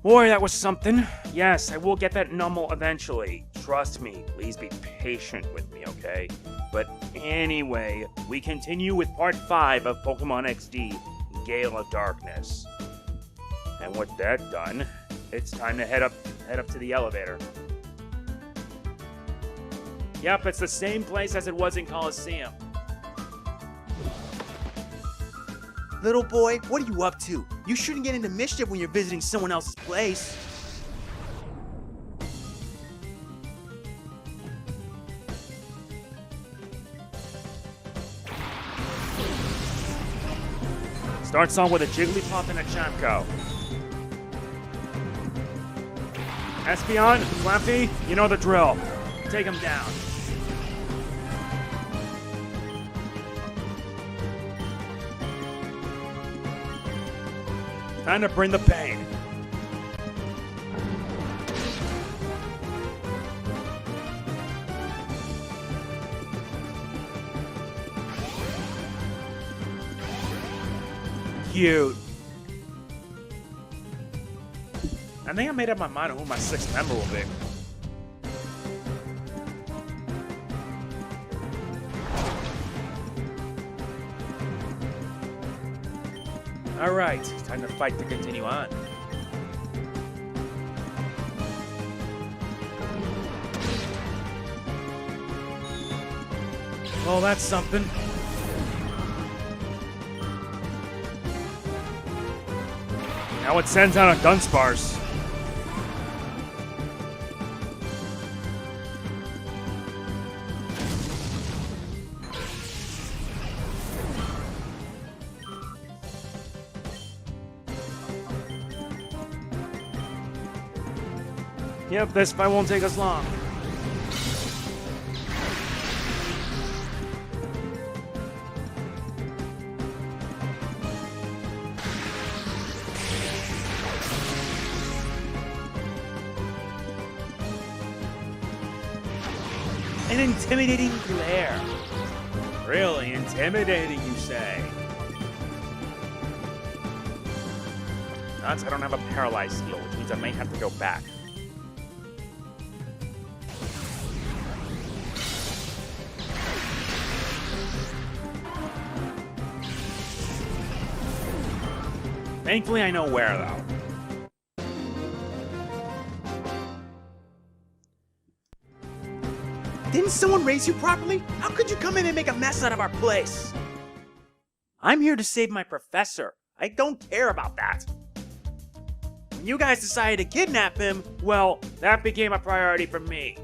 Boy, that was something. Yes, I will get that numble eventually. Trust me, please be patient with me, okay? But anyway, we continue with part 5 of Pokemon XD, Gale of Darkness. And with that done, it's time to head up to the elevator. Yep, it's the same place as it was in Coliseum. Little boy, what are you up to? You shouldn't get into mischief when you're visiting someone else's place. Starts on with a Jigglypuff and a Chamco. Espeon, Flappy, you know the drill. Take him down. Time to bring the pain. Cute. I think I made up my mind on who my 6th member will be. Alright, time to fight to continue on. Well, that's something. Now it sends out a Dunsparce. Yep, this fight won't take us long. An intimidating glare. Really intimidating, you say? Nuts, I don't have a paralyzed heal, which means I may have to go back. Thankfully, I know where, though. Didn't someone raise you properly? How could you come in and make a mess out of our place? I'm here to save my professor. I don't care about that. When you guys decided to kidnap him, well, that became a priority for me.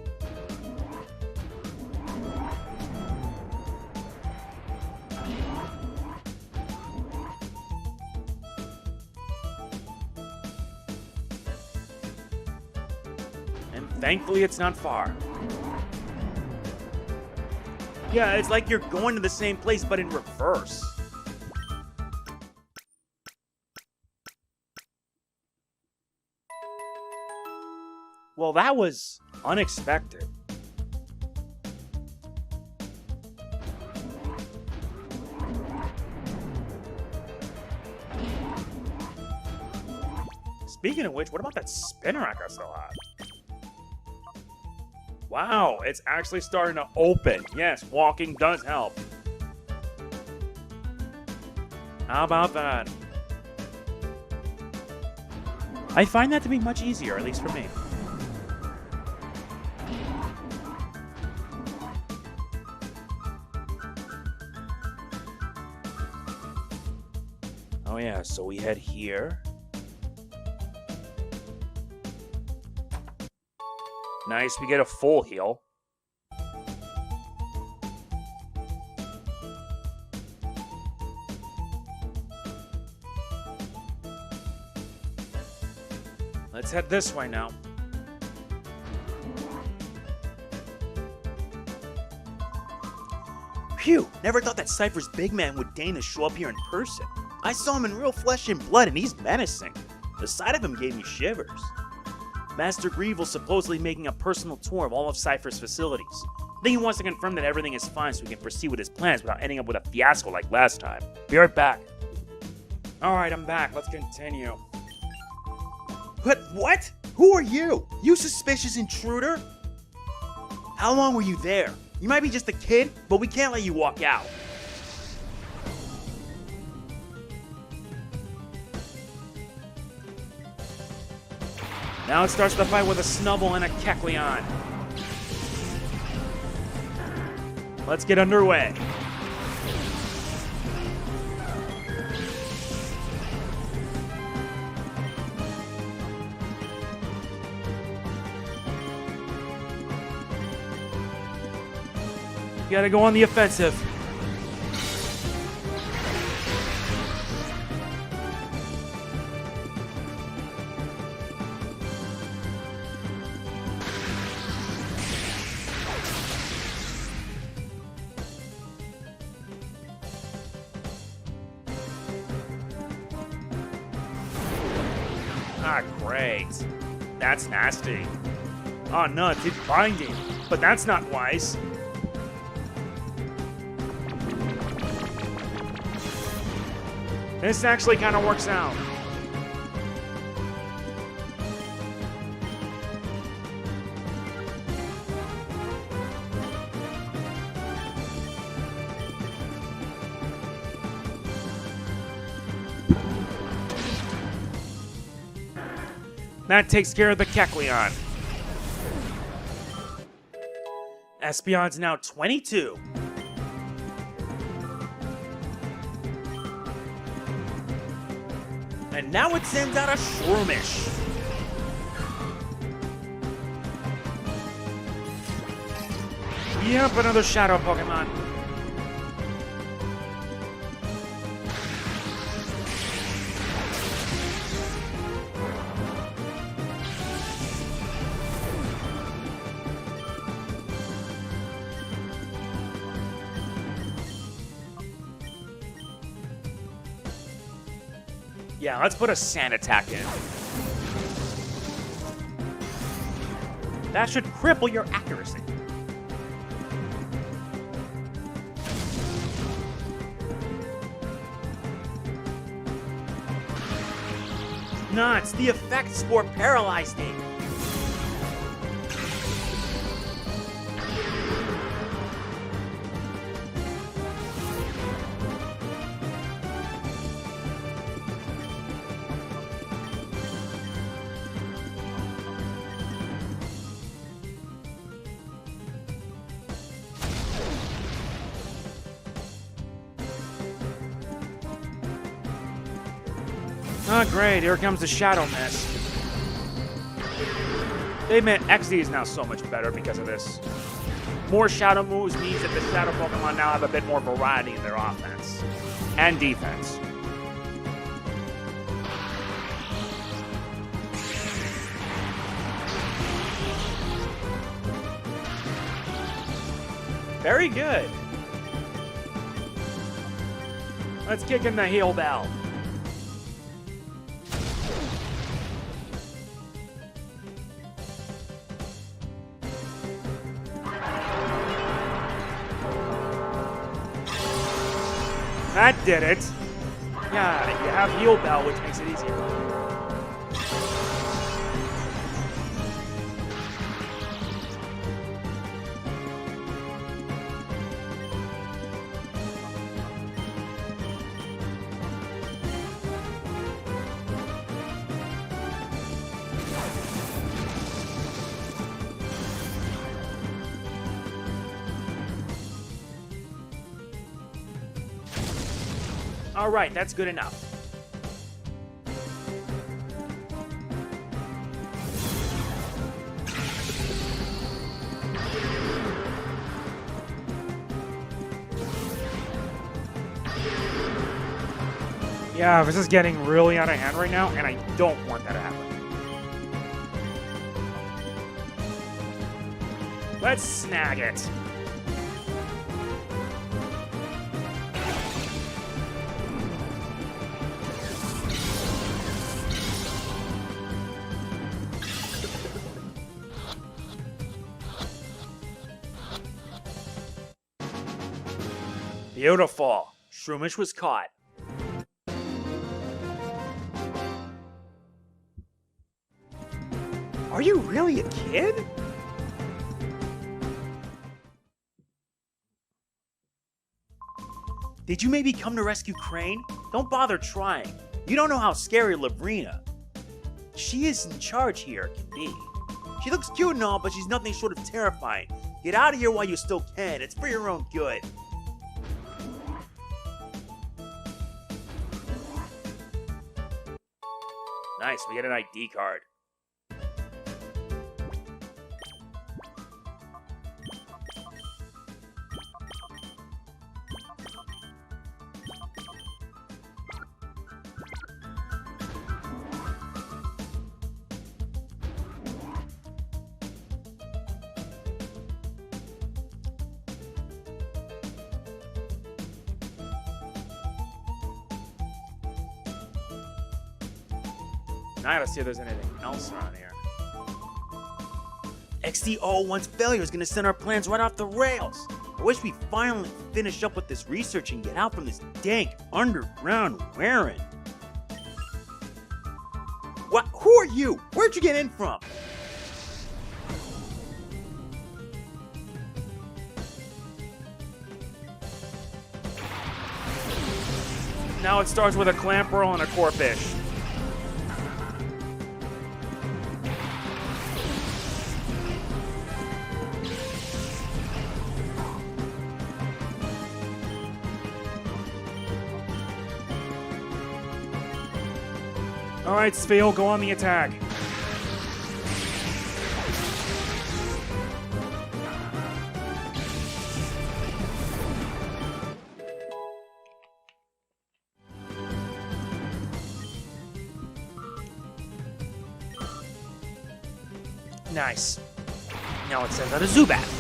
Thankfully, it's not far. Yeah, it's like you're going to the same place, but in reverse. Well, that was unexpected. Speaking of which, what about that Spinarak I still have? Wow, it's actually starting to open. Yes, walking does help. How about that? I find that to be much easier, at least for me. Oh yeah, so we head here. Nice, we get a full heal. Let's head this way now. Phew, never thought that Cipher's big man would deign to show up here in person. I saw him in real flesh and blood and he's menacing. The sight of him gave me shivers. Master Greevil's supposedly making a personal tour of all of Cipher's facilities. I think he wants to confirm that everything is fine so he can proceed with his plans without ending up with a fiasco like last time. Be right back. Alright, I'm back. Let's continue. But what? Who are you? You suspicious intruder? How long were you there? You might be just a kid, but we can't let you walk out. Now it starts the fight with a Snubbull and a Kecleon. Let's get underway. You gotta go on the offensive. Ah, great. That's nasty. Oh no, it did binding. But that's not wise. This actually kind of works out. That takes care of the Kecleon. Espeon's now 22. And now it sends out a Shroomish. Yep, another Shadow Pokemon. Yeah, let's put a Sand Attack in. That should cripple your accuracy. Nah, it's the effect Spore paralyzed me. Oh, great. Here comes the Shadow Mist. They admit XD is now so much better because of this. More Shadow moves means that the Shadow Pokemon now have a bit more variety in their offense and defense. Very good. Let's kick in the Heal Bell. That did it. Yeah, you have Heal Bell, which makes it easier. All right, that's good enough. Yeah, this is getting really out of hand right now, and I don't want that to happen. Let's snag it. Beautiful. Shroomish was caught. Are you really a kid? Did you maybe come to rescue Krane? Don't bother trying. You don't know how scary Lovrina. She is in charge here, can be. She looks cute and all, but she's nothing short of terrifying. Get out of here while you still can. It's for your own good. Nice, we get an ID card. Now I gotta see if there's anything else around here. XD01's failure is gonna send our plans right off the rails. I wish we finally finish up with this research and get out from this dank underground wearing. What? Who are you? Where'd you get in from? Now it starts with a clamp roll and a corphish. Alright, Spheal, go on the attack. Nice. Now it sends out a Zubat.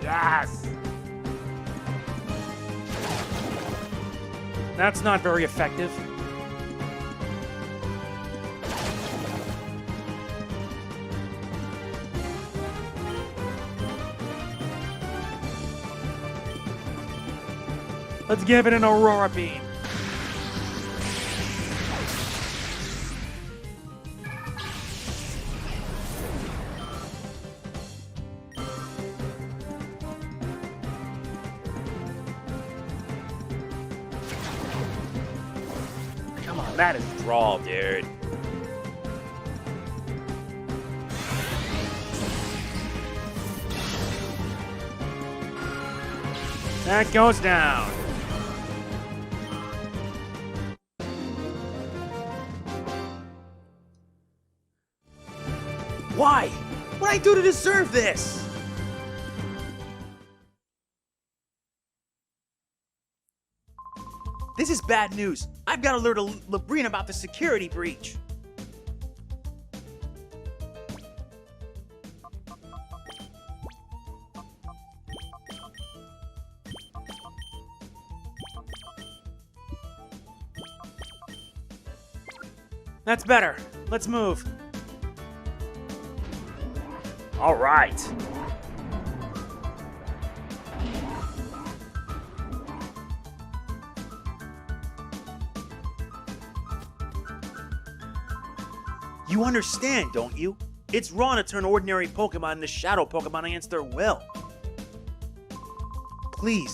Yes! That's not very effective. Let's give it an Aurora Beam. Come on, that is draw, dude. That goes down. Why? What did I do to deserve this? This is bad news. I've got to alert Lovrina about the security breach. That's better. Let's move. All right. You understand, don't you? It's wrong to turn ordinary Pokemon into Shadow Pokemon against their will. Please,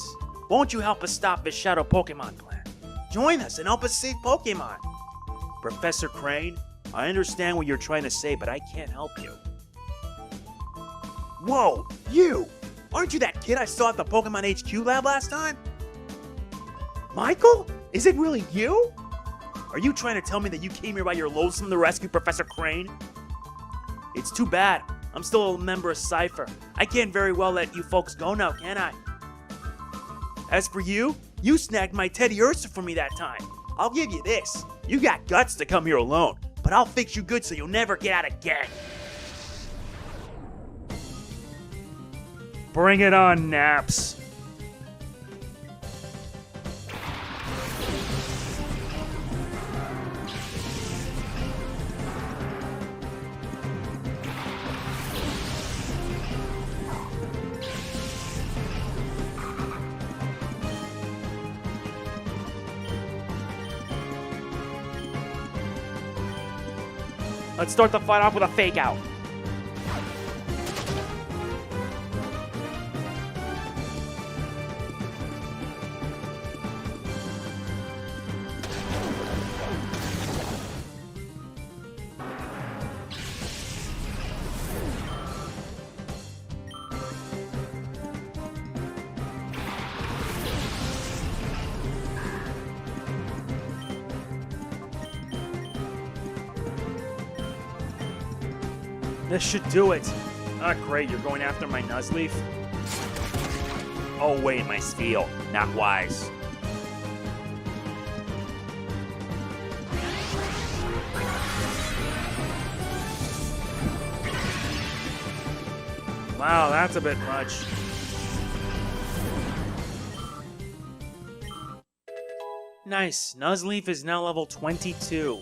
won't you help us stop this Shadow Pokemon clan? Join us and help us save Pokemon. Professor Krane, I understand what you're trying to say, but I can't help you. Whoa, you! Aren't you that kid I saw at the Pokemon HQ lab last time? Michael? Is it really you? Are you trying to tell me that you came here by your lonesome to rescue Professor Krane? It's too bad. I'm still a member of Cipher. I can't very well let you folks go now, can I? As for you, you snagged my Teddy Ursa for me that time. I'll give you this. You got guts to come here alone, but I'll fix you good so you'll never get out again. Bring it on, Naps. Let's start the fight off with a fake out. This should do it. Ah, great, you're going after my Nuzleaf? Oh wait, my Steel. Not wise. Wow, that's a bit much. Nice, Nuzleaf is now level 22.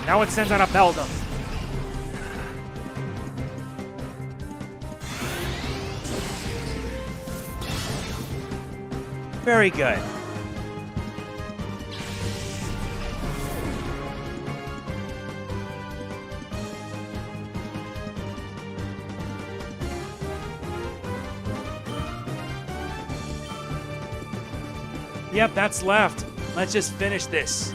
Now it sends out a Beldum. Very good. Yep, that's left. Let's just finish this.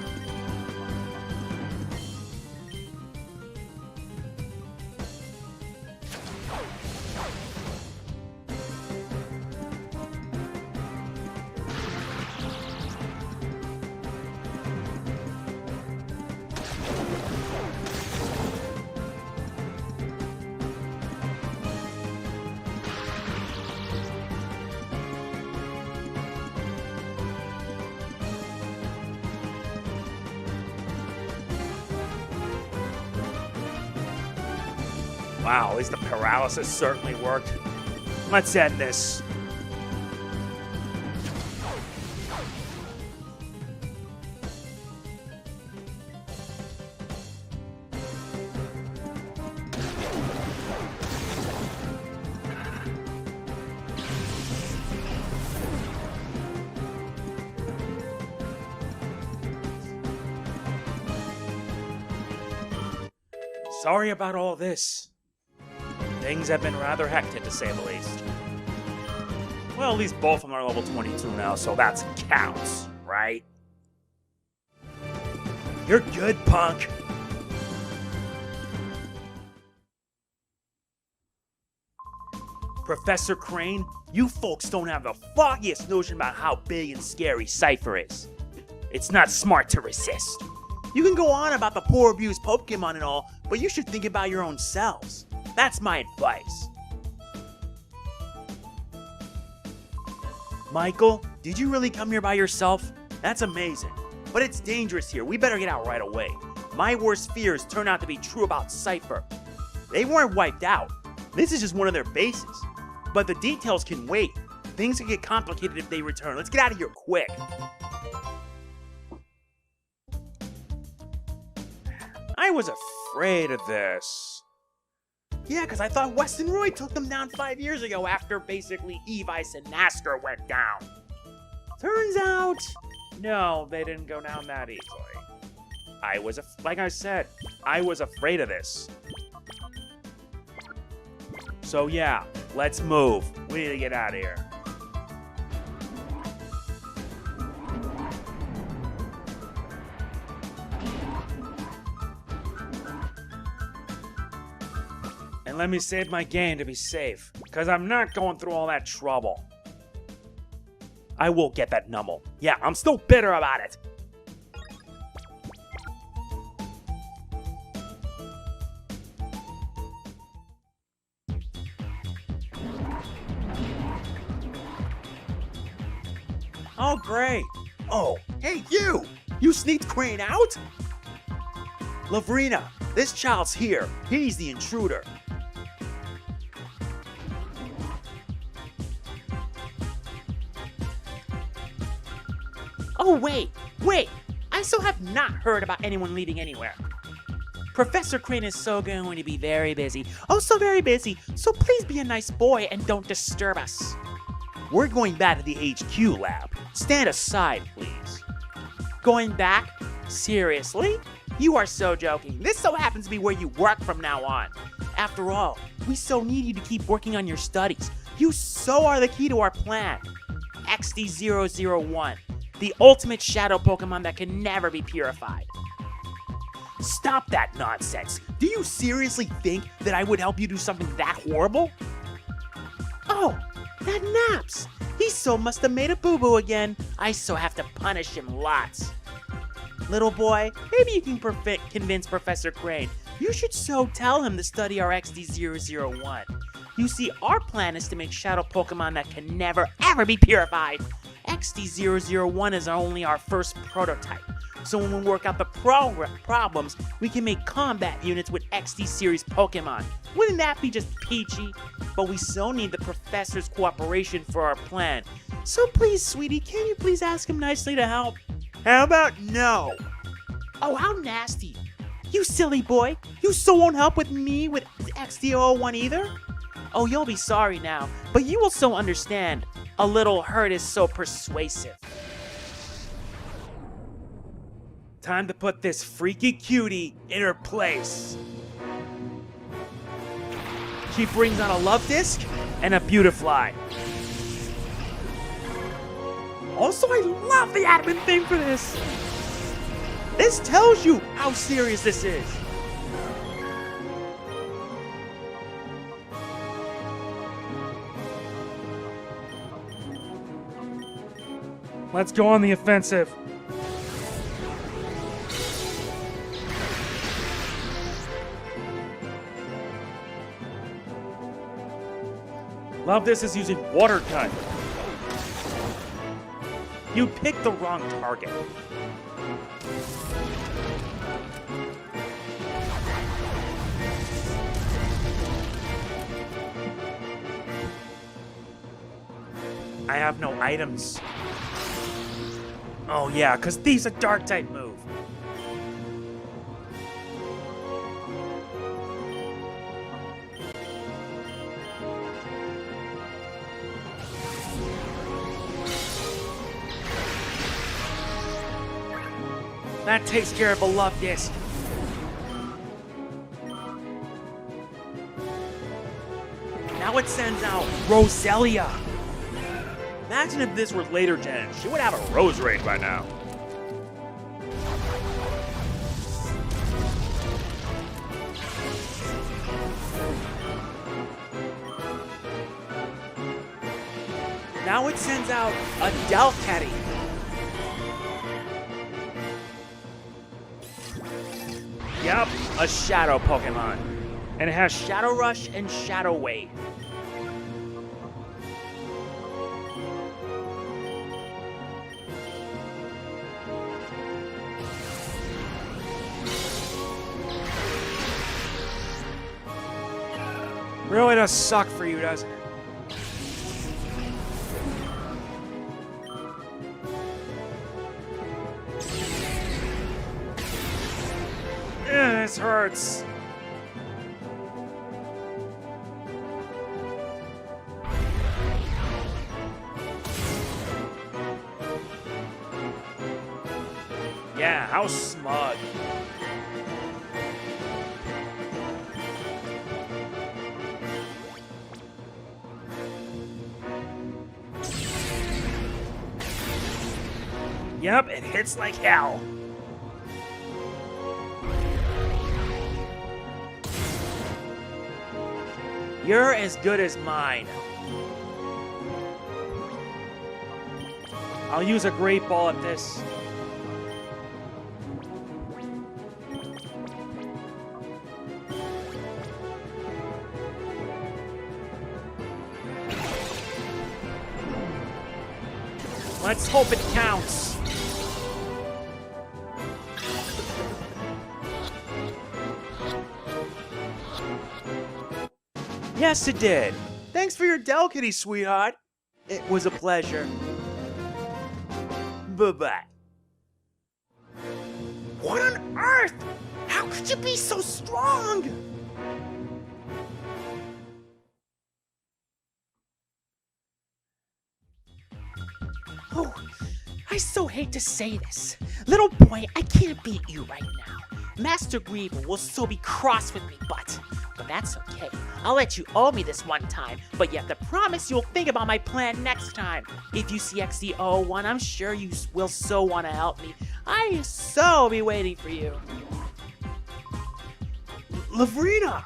Wow, at least the paralysis certainly worked. Let's end this. Sorry about all this. Things have been rather hectic, to say the least. Well, at least both of them are level 22 now, so that counts, right? You're good, punk. Professor Krane, you folks don't have the foggiest notion about how big and scary Cipher is. It's not smart to resist. You can go on about the poor abused Pokemon and all, but you should think about your own selves. That's my advice. Michael, did you really come here by yourself? That's amazing. But it's dangerous here. We better get out right away. My worst fears turned out to be true about Cipher. They weren't wiped out. This is just one of their bases. But the details can wait. Things can get complicated if they return. Let's get out of here quick. I was afraid of this. Yeah, because I thought Weston Roy took them down 5 years ago after basically Evice and Nastier went down. Turns out, no, they didn't go down that easily. Like I said, I was afraid of this. So yeah, let's move. We need to get out of here. And let me save my game to be safe, because I'm not going through all that trouble. I will get that Numble. Yeah, I'm still bitter about it. Oh, great. Oh, hey, you! You sneaked Krane out? Lovrina, this child's here. He's the intruder. Oh, wait! I still have not heard about anyone leaving anywhere. Professor Krane is so going to be very busy. Oh, so very busy. So please be a nice boy and don't disturb us. We're going back to the HQ lab. Stand aside, please. Going back? Seriously? You are so joking. This so happens to be where you work from now on. After all, we so need you to keep working on your studies. You so are the key to our plan. XD001, the ultimate shadow Pokemon that can never be purified. Stop that nonsense. Do you seriously think that I would help you do something that horrible? Oh, that Naps. He so must have made a boo-boo again. I so have to punish him lots. Little boy, maybe you can convince Professor Krane. You should so tell him to study our XD001. You see, our plan is to make shadow Pokemon that can never ever be purified. XD001 is only our first prototype. So when we work out the problems, we can make combat units with XD series Pokemon. Wouldn't that be just peachy? But we so need the professor's cooperation for our plan. So please, sweetie, can you please ask him nicely to help? How about no? Oh, how nasty. You silly boy. You so won't help with me with XD001 either? Oh, you'll be sorry now, but you will so understand. A little hurt is so persuasive. Time to put this freaky cutie in her place. She brings on a Luvdisc and a Beautifly. Also, I love the admin theme for this. This tells you how serious this is. Let's go on the offensive. Luvdisc is using Water Gun. You picked the wrong target. I have no items. Oh yeah, because thie's a dark type move. That takes care of a Luvdisc. Now it sends out Roselia. Imagine if this were later gen. She would have a Rose Raid by now. Now it sends out a Delcatty. Yep, a Shadow Pokemon. And it has Shadow Rush and Shadow Wave. Really does suck for you, doesn't it? This hurts. Yeah, how smug. Yep, it hits like hell. You're as good as mine. I'll use a Great Ball at this. Let's hope it counts. Yes, it did. Thanks for your Delcatty, sweetheart. It was a pleasure. Bye-bye. What on earth? How could you be so strong? Oh, I so hate to say this. Little boy, I can't beat you right now. Master Greeble will so be cross with me, but that's okay. I'll let you owe me this one time, but you have to promise you'll think about my plan next time. If you see XD01, I'm sure you will so want to help me. I so be waiting for you. Lovrina!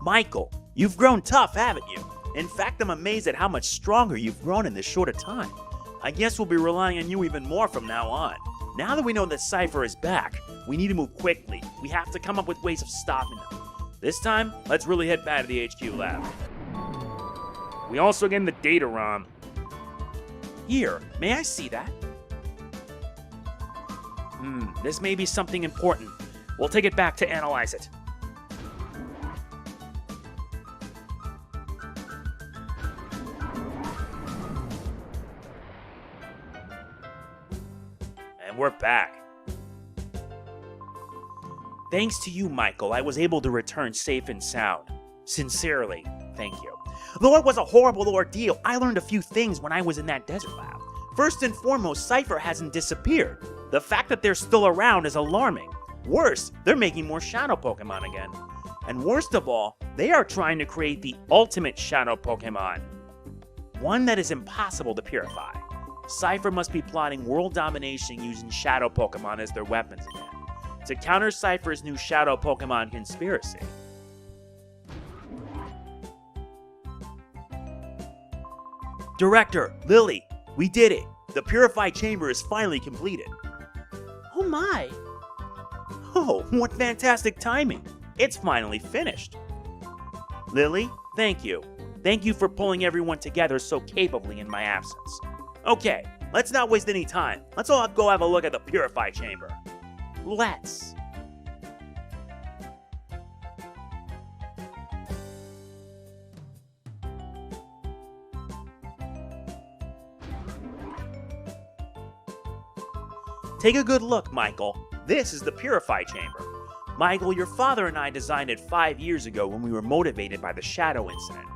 Michael, you've grown tough, haven't you? In fact, I'm amazed at how much stronger you've grown in this short a time. I guess we'll be relying on you even more from now on. Now that we know that Cipher is back, we need to move quickly. We have to come up with ways of stopping them. This time, let's really head back to the HQ lab. We also get the data ROM. Here, may I see that? This may be something important. We'll take it back to analyze it. And we're back. Thanks to you, Michael, I was able to return safe and sound. Sincerely, thank you. Though it was a horrible ordeal, I learned a few things when I was in that desert lab. First and foremost, Cipher hasn't disappeared. The fact that they're still around is alarming. Worse, they're making more Shadow Pokemon again. And worst of all, they are trying to create the ultimate Shadow Pokemon. One that is impossible to purify. Cipher must be plotting world domination using Shadow Pokemon as their weapons again, to counter Cipher's new Shadow Pokemon conspiracy. Director, Lily, we did it! The Purify Chamber is finally completed. Oh my. Oh, what fantastic timing! It's finally finished. Lily, thank you. Thank you for pulling everyone together so capably in my absence. Okay, let's not waste any time. Let's all go have a look at the Purify Chamber. Let's. Take a good look, Michael. This is the Purify Chamber. Michael, your father and I designed it 5 years ago when we were motivated by the Shadow incident.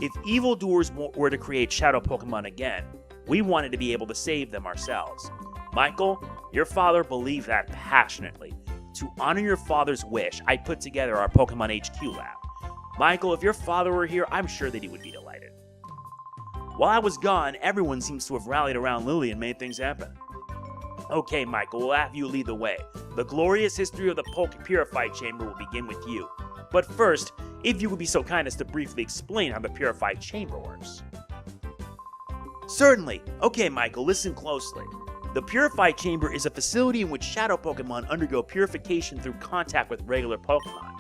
If evildoers were to create Shadow Pokemon again, we wanted to be able to save them ourselves. Michael, your father believed that passionately. To honor your father's wish, I put together our Pokemon HQ lab. Michael, if your father were here, I'm sure that he would be delighted. While I was gone, everyone seems to have rallied around Lily and made things happen. Okay, Michael, we'll have you lead the way. The glorious history of the Purify Chamber will begin with you. But first, if you would be so kind as to briefly explain how the Purify Chamber works. Certainly. Okay, Michael, listen closely. The Purify Chamber is a facility in which Shadow Pokemon undergo purification through contact with regular Pokemon.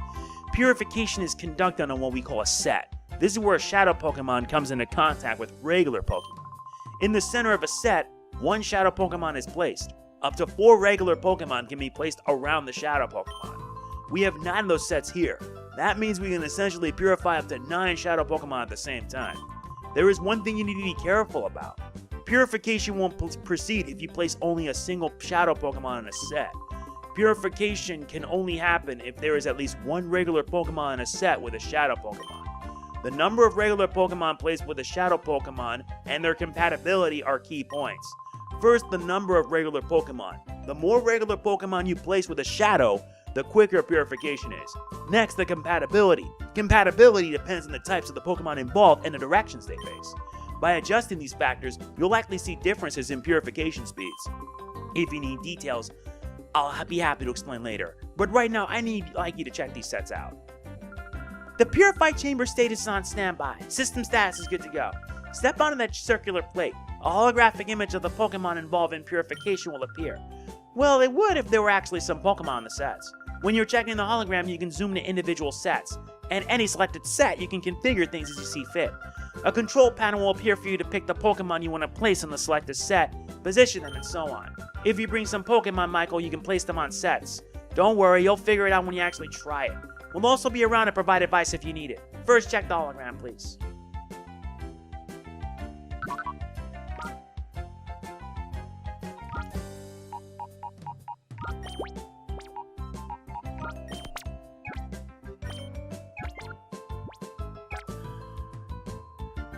Purification is conducted on what we call a set. This is where a Shadow Pokemon comes into contact with regular Pokemon. In the center of a set, one Shadow Pokemon is placed. Up to 4 regular Pokemon can be placed around the Shadow Pokemon. We have 9 of those sets here. That means we can essentially purify up to 9 Shadow Pokemon at the same time. There is one thing you need to be careful about. Purification won't proceed if you place only a single Shadow Pokemon in a set. Purification can only happen if there is at least 1 regular Pokemon in a set with a Shadow Pokemon. The number of regular Pokemon placed with a Shadow Pokemon and their compatibility are key points. First, the number of regular Pokemon. The more regular Pokemon you place with a Shadow, the quicker purification is. Next, the compatibility. Compatibility depends on the types of the Pokemon involved and the directions they face. By adjusting these factors, you'll likely see differences in purification speeds. If you need details, I'll be happy to explain later. But right now, I need you to check these sets out. The Purify Chamber status is on standby. System status is good to go. Step onto that circular plate. A holographic image of the Pokemon involved in purification will appear. Well, it would if there were actually some Pokemon in the sets. When you're checking the hologram, you can zoom to individual sets. And any selected set, you can configure things as you see fit. A control panel will appear for you to pick the Pokemon you want to place on the selected set, position them, and so on. If you bring some Pokemon, Michael, you can place them on sets. Don't worry, you'll figure it out when you actually try it. We'll also be around to provide advice if you need it. First, check the hologram, please.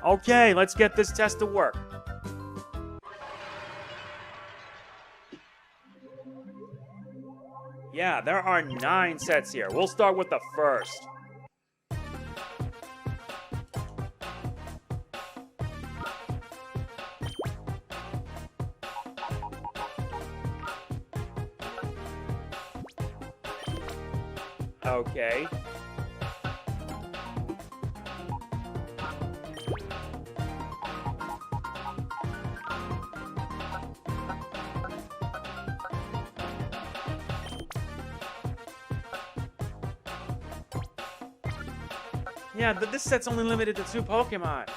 Okay, let's get this test to work. Yeah, there are 9 sets here. We'll start with the first. Okay. Yeah, this set's only limited to 2 Pokemon.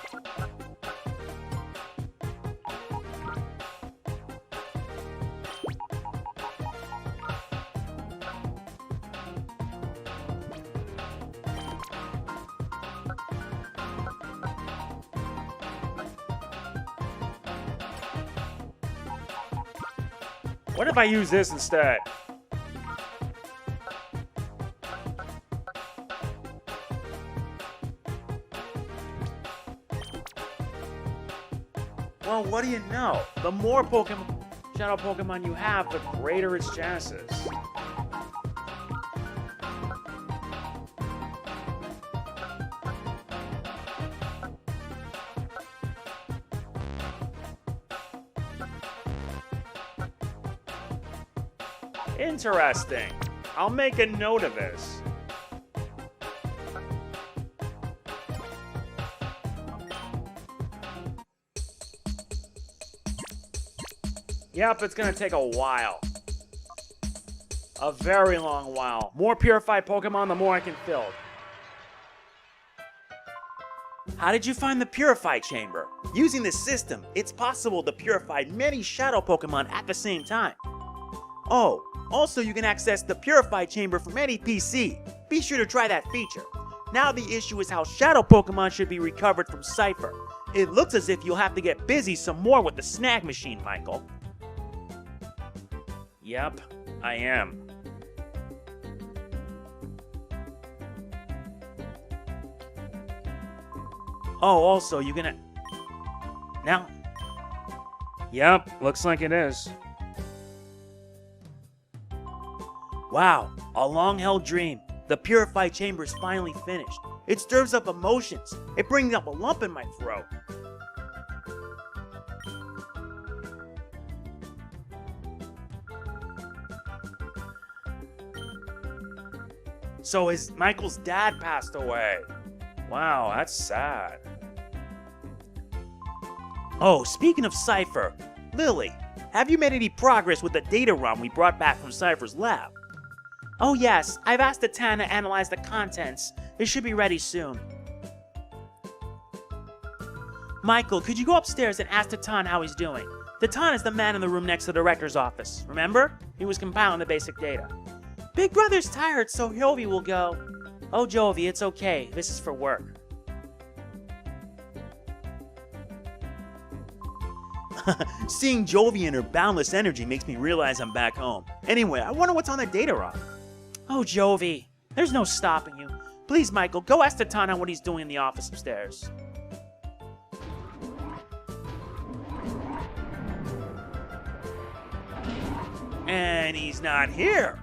What if I use this instead? Well, what do you know? The more Shadow Pokemon you have, the greater its chances. Interesting. I'll make a note of this. Yep, it's gonna take a while. A very long while. More purified Pokemon, the more I can fill. How did you find the Purify Chamber? Using this system, it's possible to purify many Shadow Pokemon at the same time. Oh, also you can access the Purify Chamber from any PC. Be sure to try that feature. Now the issue is how Shadow Pokemon should be recovered from Cipher. It looks as if you'll have to get busy some more with the snag machine, Michael. Yep, I am. Oh, also, you gonna... Now... Yep, looks like it is. Wow, a long-held dream. The Purify Chamber is finally finished. It stirs up emotions. It brings up a lump in my throat. So Michael's dad passed away. Wow, that's sad. Oh, speaking of Cipher, Lily, have you made any progress with the data ROM we brought back from Cipher's lab? Oh yes, I've asked the Tan to analyze the contents. It should be ready soon. Michael, could you go upstairs and ask Tatan how he's doing? Tatan is the man in the room next to the director's office. Remember? He was compiling the basic data. Big Brother's tired, so Jovi will go. Oh, Jovi, it's okay. This is for work. Seeing Jovi and her boundless energy makes me realize I'm back home. Anyway, I wonder what's on that data ROM. Oh, Jovi, there's no stopping you. Please, Michael, go ask Tatan what he's doing in the office upstairs. And he's not here.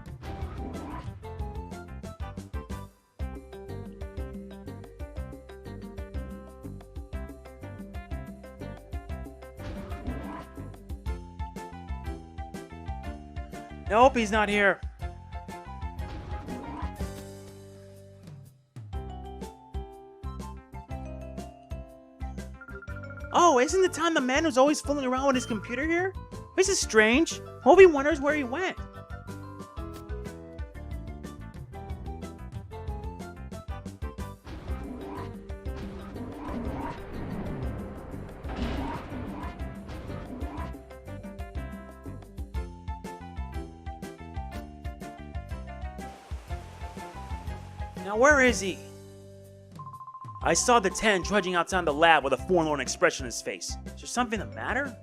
Nope, he's not here. Oh, isn't Tatan the man who's always fooling around with his computer here? This is strange. Hobie wonders where he went. Now where is he? I saw the 10 trudging outside the lab with a forlorn expression on his face. Is there something the matter?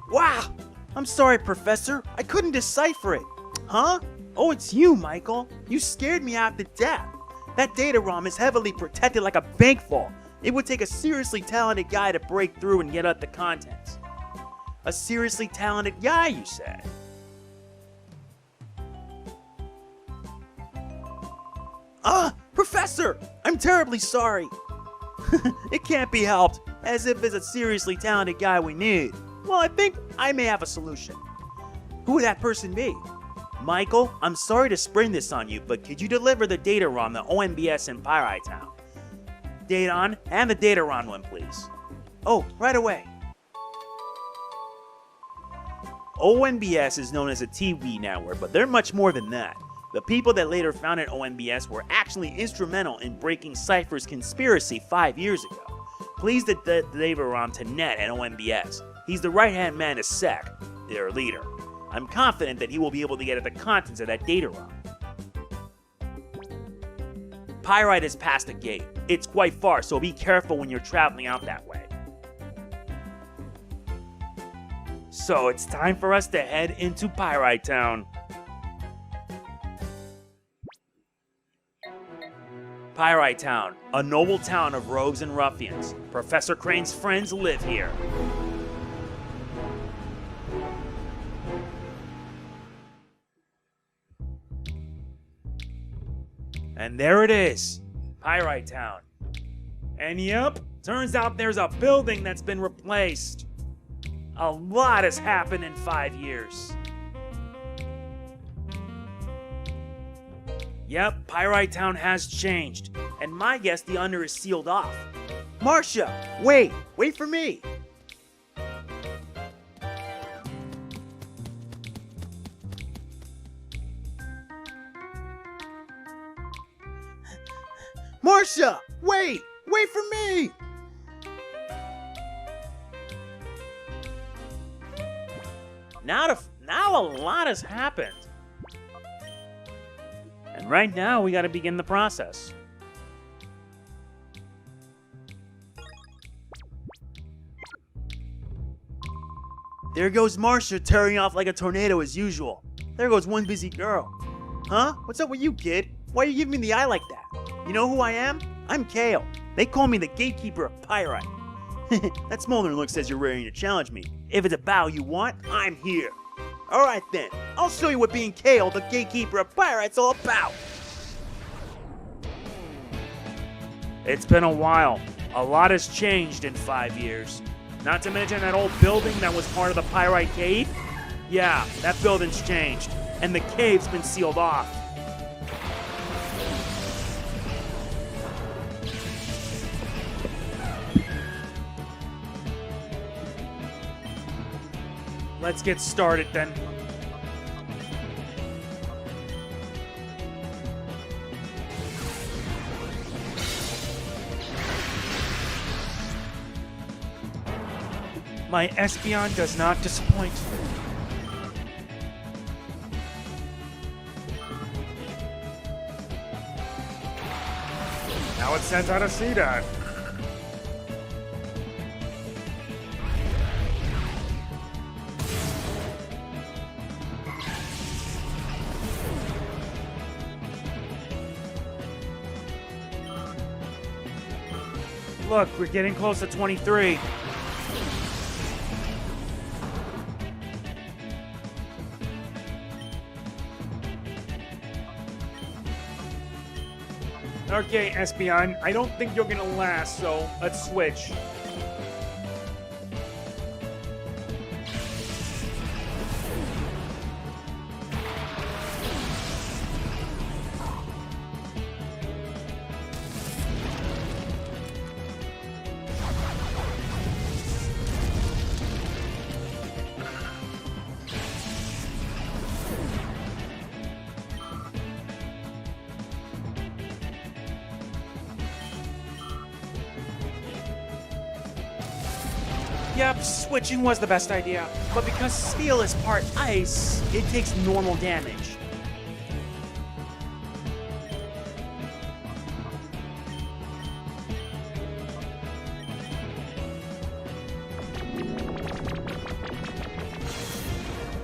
Wow! I'm sorry, Professor. I couldn't decipher it. Huh? Oh, it's you, Michael. You scared me half to death. That data ROM is heavily protected like a bank vault. It would take a seriously talented guy to break through and get at the contents. A seriously talented guy, you said? Professor! I'm terribly sorry. It can't be helped, as if it's a seriously talented guy we need. Well, I think I may have a solution. Who would that person be? Michael, I'm sorry to spring this on you, but could you deliver the data ROM to OMBS in Pyrite Town? Daton, and the data ROM one, please. Oh, right away. OMBS is known as a TV network, but they're much more than that. The people that later founded OMBS were actually instrumental in breaking Cipher's conspiracy 5 years ago. Please deliver ROM to Net at OMBS. He's the right-hand man to Sec, their leader. I'm confident that he will be able to get at the contents of that data ROM. Pyrite is past the gate. It's quite far, so be careful when you're traveling out that way. So it's time for us to head into Pyrite Town. Pyrite Town, a noble town of rogues and ruffians. Professor Crane's friends live here. And there it is, Pyrite Town. And yep, turns out there's a building that's been replaced. A lot has happened in 5 years. Yep, Pyrite Town has changed, and my guess the under is sealed off. Marcia, wait for me. Marcia, wait for me. Now a lot has happened. And right now, we gotta begin the process. There goes Marcia tearing off like a tornado as usual. There goes one busy girl. Huh? What's up with you, kid? Why are you giving me the eye like that? You know who I am? I'm Gale. They call me the gatekeeper of Pyrite. That smoldering look says you're ready to challenge me. If it's a battle you want, I'm here. Alright then, I'll show you what being Gale, the gatekeeper of Pyrite's all about. It's been a while. A lot has changed in 5 years. Not to mention that old building that was part of the Pyrite Cave. Yeah, that building's changed, and the cave's been sealed off. Let's get started then. My Espeon does not disappoint. Now it sends out a C-Dot. Look, we're getting close to 23. Okay, Espeon, I don't think you're gonna last, so let's switch. Yep, switching was the best idea, but because steel is part ice, it takes normal damage.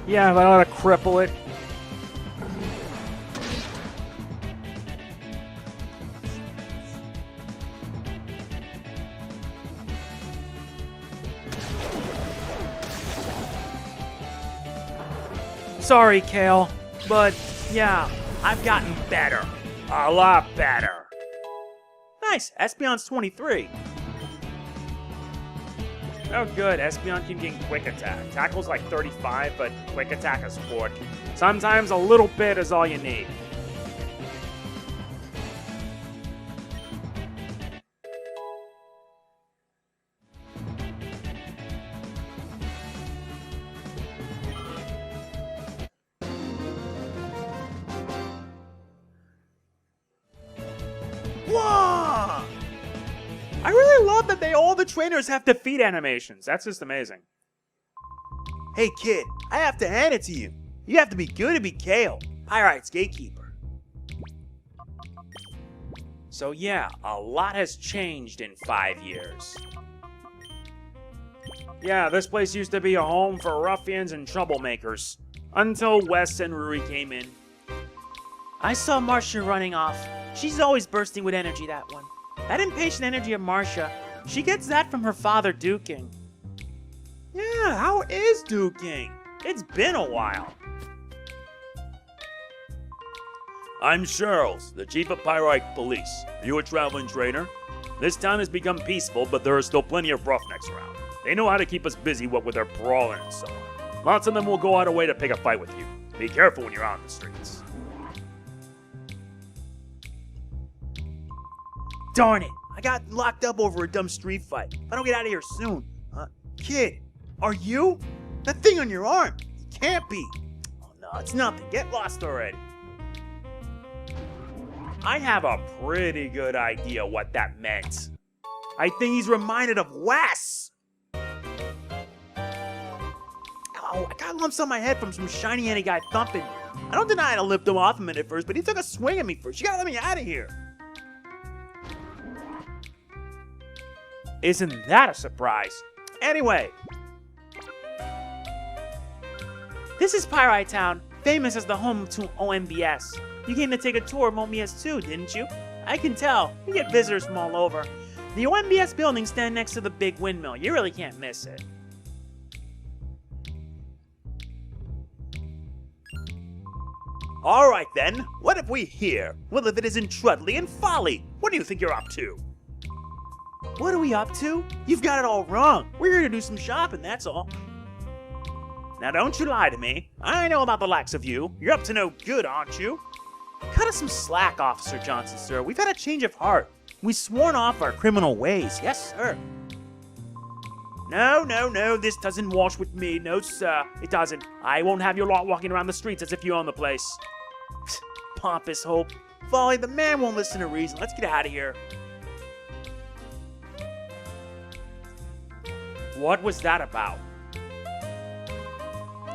Yeah, that ought to cripple it. Sorry, Gale, but yeah, I've gotten better. A lot better. Nice, Espeon's 23. Oh good, Espeon can gain quick attack. Tackle's like 35, but quick attack is 40. Sometimes a little bit is all you need. Whoa! I really love that all the trainers have defeat animations. That's just amazing. Hey kid, I have to hand it to you. You have to be good to be Gale, Pyrite's gatekeeper. So yeah, a lot has changed in 5 years. Yeah, this place used to be a home for ruffians and troublemakers. Until Wes and Ruri came in. I saw Marcia running off. She's always bursting with energy, that one. That impatient energy of Marcia, she gets that from her father duking. Yeah, how is duking? It's been a while. I'm Charles, the chief of Pyrite Police. Are you a traveling trainer? This town has become peaceful, but there are still plenty of roughnecks around. They know how to keep us busy, what with their brawling and so on. Lots of them will go out of way to pick a fight with you. Be careful when you're out in the streets. Darn it, I got locked up over a dumb street fight. If I don't get out of here soon. Kid, are you? That thing on your arm, it can't be. Oh no, it's nothing, get lost already. I have a pretty good idea what that meant. I think he's reminded of Wes. Oh, I got lumps on my head from some shiny Annie guy thumping me. I don't deny I lipped him off a minute first, but he took a swing at me first. You gotta let me out of here. Isn't that a surprise? Anyway. This is Pyrite Town, famous as the home to OMBS. You came to take a tour of OMBS too, didn't you? I can tell. We get visitors from all over. The OMBS building stands next to the big windmill. You really can't miss it. Alright then, what have we here? Well, if it isn't Trudley and Folly, what do you think you're up to? What are we up to? You've got it all wrong. We're here to do some shopping, that's all. Now don't you lie to me. I know about the likes of you. You're up to no good, aren't you? Cut us some slack, Officer Johnson, sir. We've had a change of heart. We've sworn off our criminal ways. Yes, sir. No, this doesn't wash with me. No, sir, it doesn't. I won't have your lot walking around the streets as if you own the place. Pompous hope. Folly, the man won't listen to reason. Let's get out of here. What was that about?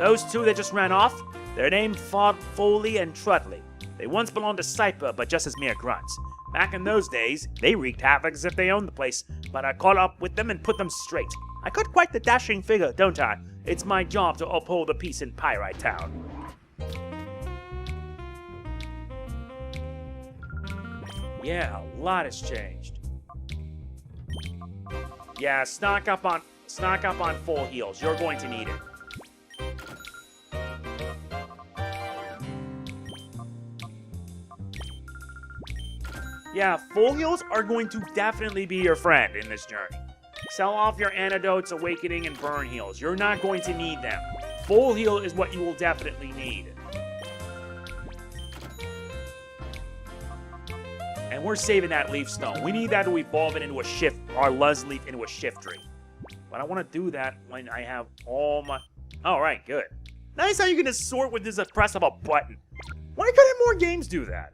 Those two that just ran off? Their names Foley and Trudley. They once belonged to Cipher, but just as mere grunts. Back in those days, they wreaked havoc as if they owned the place, but I caught up with them and put them straight. I cut quite the dashing figure, don't I? It's my job to uphold the peace in Pyrite Town. Yeah, a lot has changed. Yeah, stock up on full heals. You're going to need it. Yeah, full heals are going to definitely be your friend in this journey. Sell off your antidotes, awakening, and burn heals. You're not going to need them. Full heal is what you will definitely need. And we're saving that Leaf Stone. We need that to evolve it into a shift, our Luz Leaf into a Shiftry. But I want to do that when I have all my... Alright, good. Nice how you can just sort with this press of a button. Why couldn't more games do that?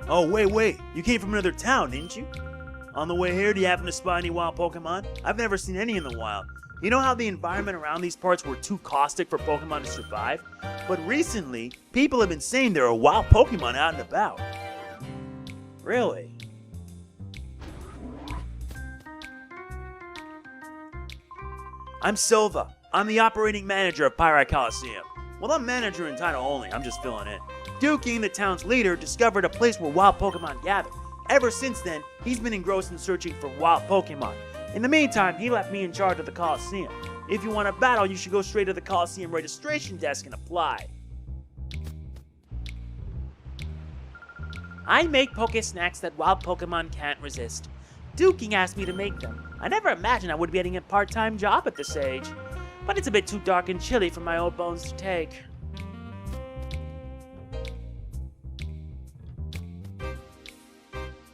Oh, wait. You came from another town, didn't you? On the way here, do you happen to spot any wild Pokemon? I've never seen any in the wild. You know how the environment around these parts were too caustic for Pokemon to survive? But recently, people have been saying there are wild Pokemon out and about. Really? I'm Silva. I'm the operating manager of Pyrite Coliseum. Well, I'm manager in title only, I'm just filling in. Dukey, the town's leader, discovered a place where wild Pokemon gather. Ever since then, he's been engrossed in searching for wild Pokemon. In the meantime, he left me in charge of the Coliseum. If you want to battle, you should go straight to the Coliseum registration desk and apply. I make Poke Snacks that wild Pokemon can't resist. Duking asked me to make them. I never imagined I would be getting a part-time job at this age. But it's a bit too dark and chilly for my old bones to take.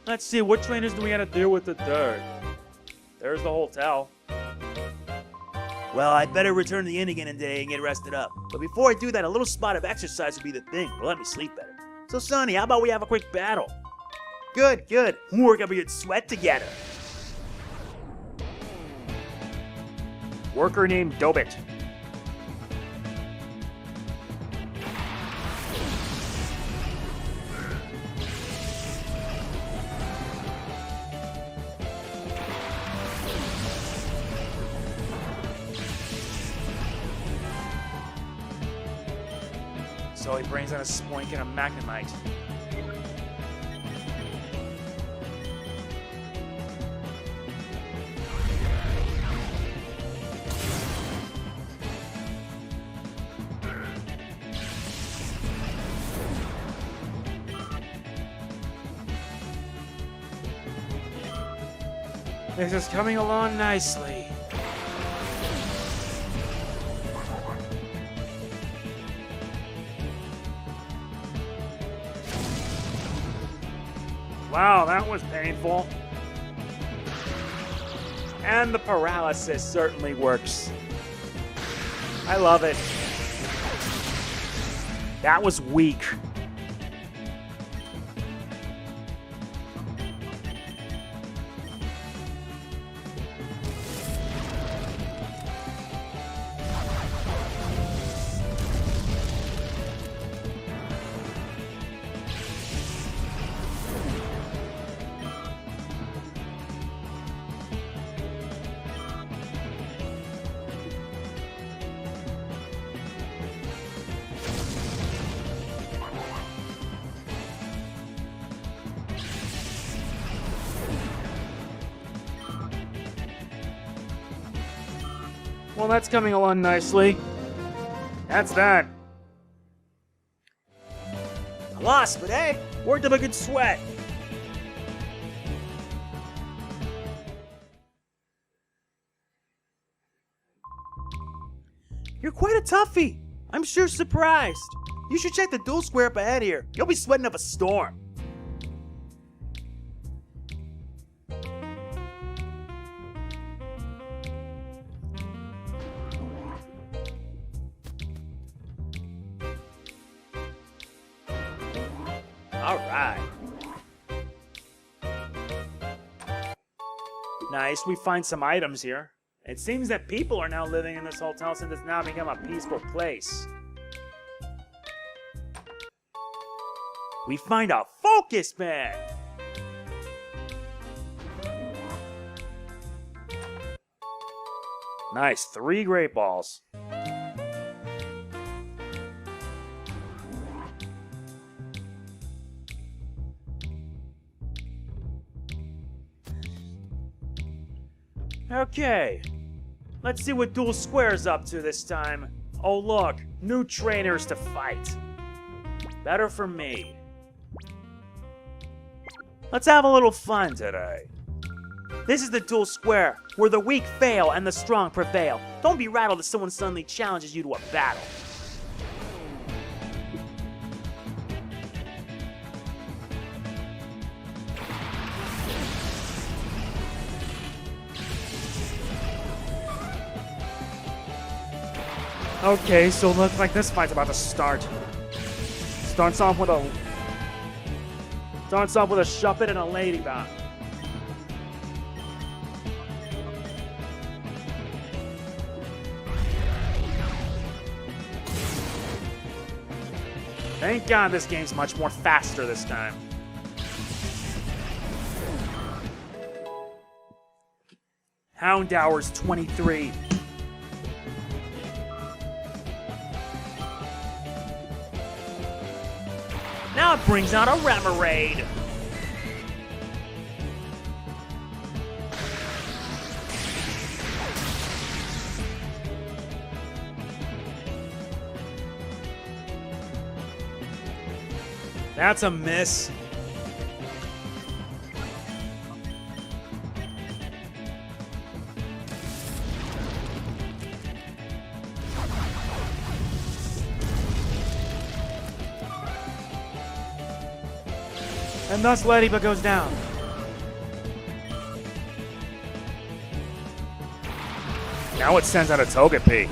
Let's see, what trainers do we gotta deal with today? There's the hotel. Well, I'd better return to the inn again today and get rested up. But before I do that, a little spot of exercise would be the thing. It'll let me sleep better. So, Sonny, how about we have a quick battle? Good, good. We're gonna be good sweat together. Worker named Dobit. So he brings in a Spoink and a Magnemite. This is coming along nicely. Wow, that was painful. And the paralysis certainly works. I love it. That was weak. Well, that's coming along nicely. That's that. I lost, but hey, worked up a good sweat. You're quite a toughie. I'm sure surprised. You should check the duel square up ahead here. You'll be sweating up a storm. Alright. Nice, we find some items here. It seems that people are now living in this hotel since it's now become a peaceful place. We find a focus man. Nice, 3 great balls. Okay, let's see what Duel Square's up to this time. Oh look, new trainers to fight. Better for me. Let's have a little fun today. This is the Duel Square, where the weak fail and the strong prevail. Don't be rattled if someone suddenly challenges you to a battle. Okay, so it looks like this fight's about to start. Starts off with a Shuppet and a Ladybug. Thank God this game's much more faster this time. Houndour's 23. Now it brings out a Remoraid. That's a miss. And thus Lediba goes down. Now it sends out a Togepi.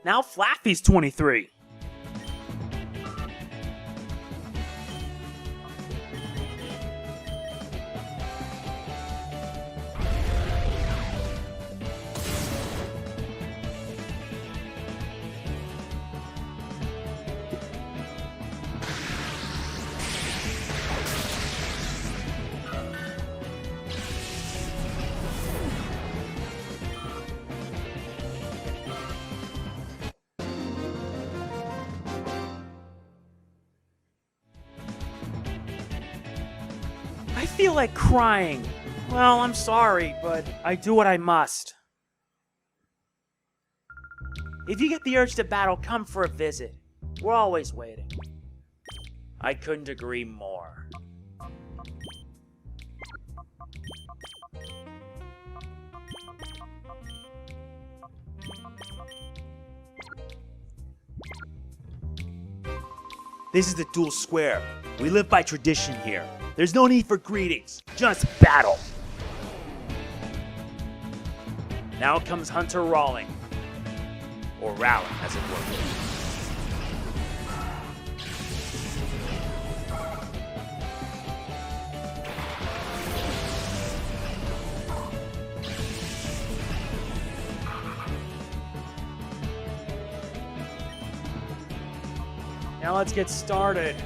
Now Flaffy's 23. I feel like crying. Well, I'm sorry, but I do what I must. If you get the urge to battle, come for a visit. We're always waiting. I couldn't agree more. This is the Duel Square. We live by tradition here. There's no need for greetings, just battle. Now comes Hunter Rawling. Or Rowling, as it were. Now let's get started.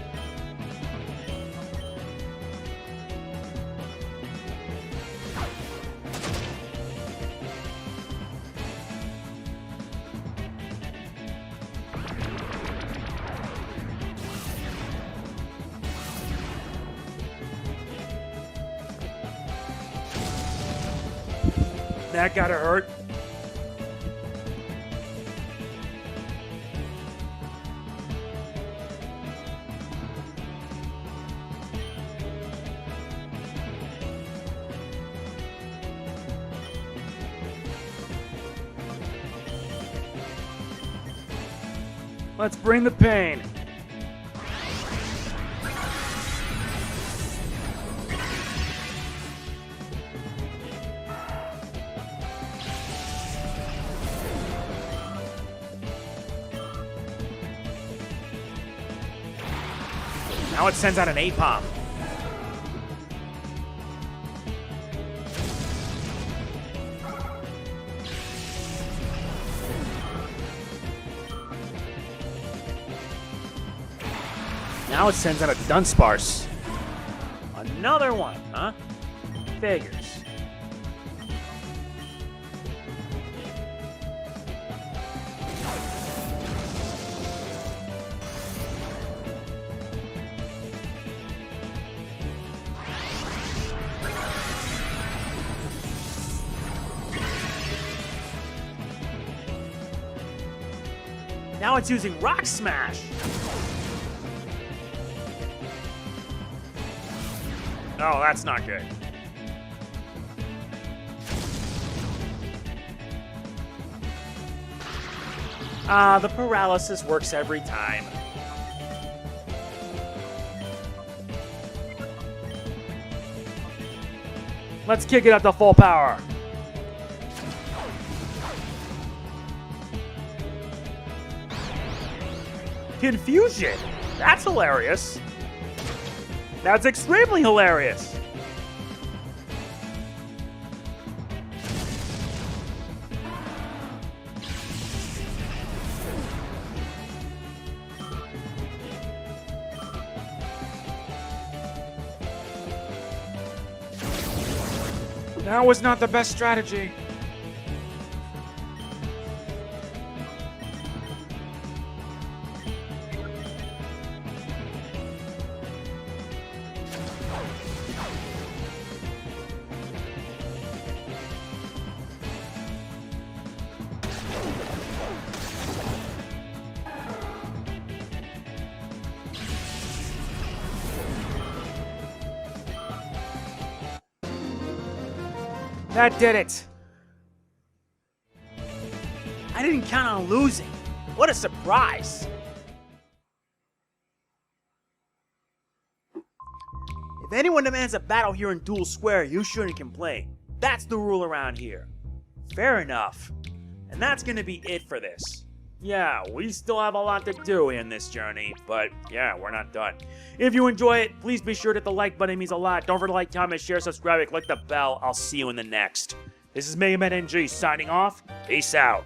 That gotta hurt. Let's bring the pain. Now it sends out an Apom. Now it sends out a Dunsparce. Another one, huh? Figures. Now it's using Rock Smash. Oh, that's not good. The paralysis works every time. Let's kick it up to full power. Confusion. That's hilarious. That's extremely hilarious. That was not the best strategy. That did it! I didn't count on losing. What a surprise! If anyone demands a battle here in Duel Square, you shouldn't complain. That's the rule around here. Fair enough. And that's gonna be it for this. Yeah, we still have a lot to do in this journey, but yeah, we're not done. If you enjoy it, please be sure to hit the like button, it means a lot. Don't forget to like, comment, share, subscribe, click the bell. I'll see you in the next. This is MegamanNG signing off. Peace out.